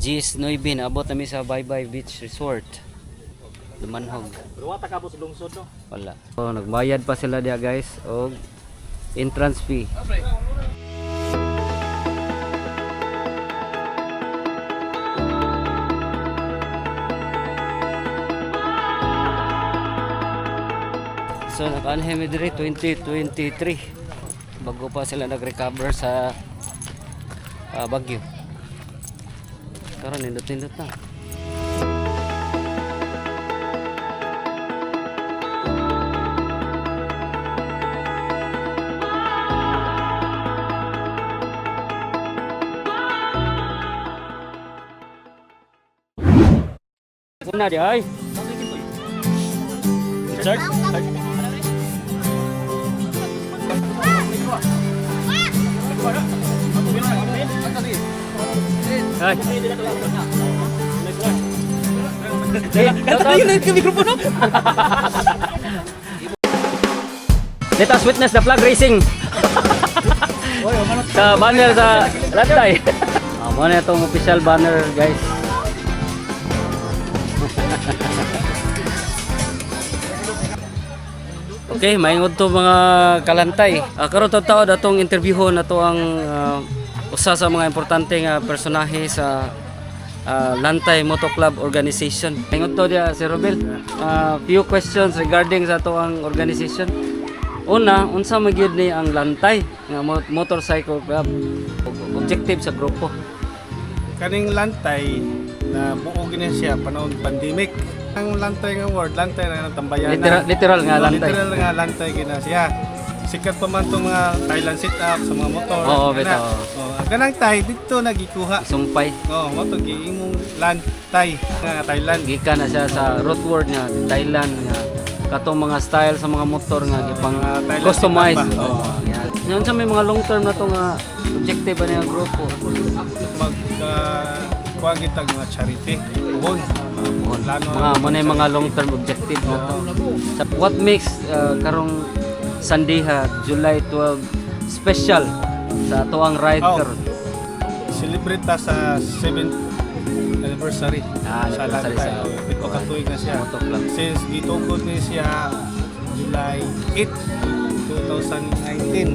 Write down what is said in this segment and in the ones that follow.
Gis Noybin, abot namin sa Bye Bye Beach Resort. Dumanhog. Ruwa ta kabos lungsod no. Wala. So, nagbayad pa sila dia guys og entrance fee. So naka-anhem diri 2023 bago pa sila nag-recover sa Baguio. Karon nindot-nindot na. Una di ay. Richard? Ay. Kantayin na yung mikropono. Let us witness the flag racing. Sa banner sa Lantay. Muna itong official banner guys. Okay, maingod to mga kalantay. Karon taon atong interviewon nato ang usa sa mga importante nga personahe sa Lantay Moto Club Organization. Maingod to dia si Robel. Few questions regarding sa ato ang organization. Una, unsa magyud ni ang Lantay nga motorcycle club? Objective sa grupo. Kaning Lantay na buo gini siya panahon pandemic. Ang Lantay nga word, Lantay na tambayan. Literal nga Lantay. Literal nga Lantay gina siya. Sikat pa man itong mga Thailand sit-up sa mga motor. Oo, bitaw. Ang ganang tay dito nagikuha. Sumpay. Oo, motor giingong Lantay nga Thailand. Gikan na siya sa root word nga Thailand nga katong mga style sa mga motor nga gipang Thailand customize. sit-up ba? Oo. Yan sa may mga long term na to nga objective ba nga grupo. Kuha kita mga charity. Buhon. Mga mga long term objective na to. So, what makes karong Sandiha July 12 special sa tuang ride karon? Celebrate ta sa 7th anniversary sa anniversary Lantay. sa Ito katuig na siya. Moto Club. Since gitugod ni siya July 8, 2019.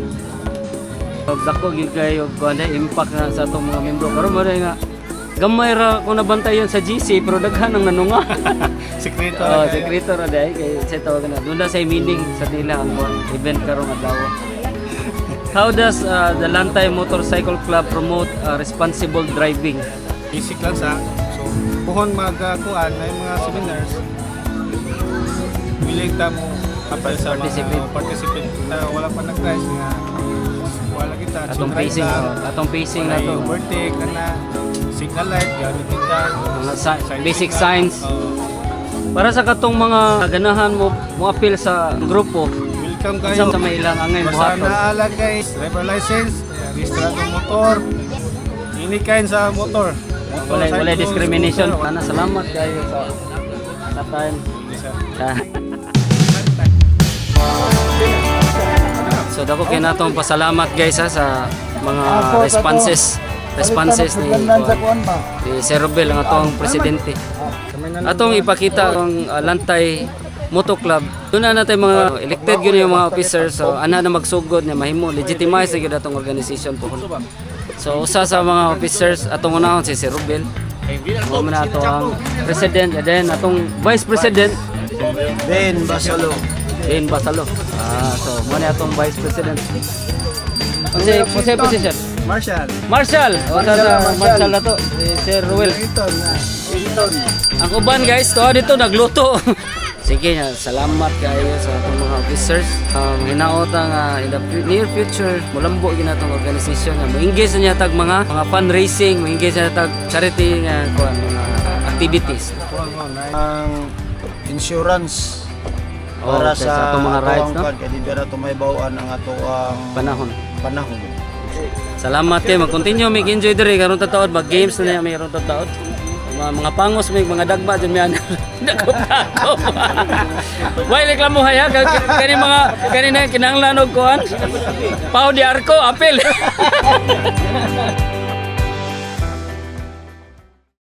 Dako gyud kayo kuan impact na sa atong mga membro karon mo nga gamay ra ko nabantayon sa GC pero daghan ang nanunga. Sekreto Sekreto ra dai kay sa tawag na dunda say meaning sa dila ang event karong adlaw. How does the Lantay Motorcycle Club promote responsible driving? Basic lang sa so buhon magkuan na mga seminars. Willing ta mo kapal sa mga participant na wala pa nag-price nga wala kita Atong pacing na to. Overtake na signal light gamit kita Mga basic signs. Para sa katong mga ganahan mo appeal sa grupo. Welcome kayo Sa may ilang angay basta buhaton. naala guys driver license registrado motor ini kain sa motor Wala discrimination. Ana salamat kayo sa time. So dako kay natong pasalamat guys sa mga responses ni Sir Robel ang atong presidente. Atong ipakita ang Lantay Moto Club. Doon na natin mga elected yun yung mga officers. So ana na magsugod niya mahimo legitimize gyud atong organization po. So usa sa mga officers atong unahon si Sir Robel. Mo man ato ang president and then atong vice president Ben Basalo. Ben Basalo. So mo ni atong vice president. Unsa position? Marshall. Marshall. Marshall na to. Si Sir Ruel. Hilton. Ang uban guys, to dito nagluto. Sige, salamat kayo sa atong mga officers. Hinaot ang in the near future, mulambo ginatong organisasyon nga mo-engage niya tag mga fundraising, mo-engage niya tag charity nga mga activities. Ang insurance para sa sa atong mga rides, no? Kaya di na tumay-bawaan ang ato ang panahon. Salamat kayo, mag-continue, mag-enjoy diri karon taon, mag-games na niya mayroon taon. Mga pangos may mga dagba dyan may anak. Dako. Why reklamo haya kani na kinahanglan og kuan. Pao di arko apel.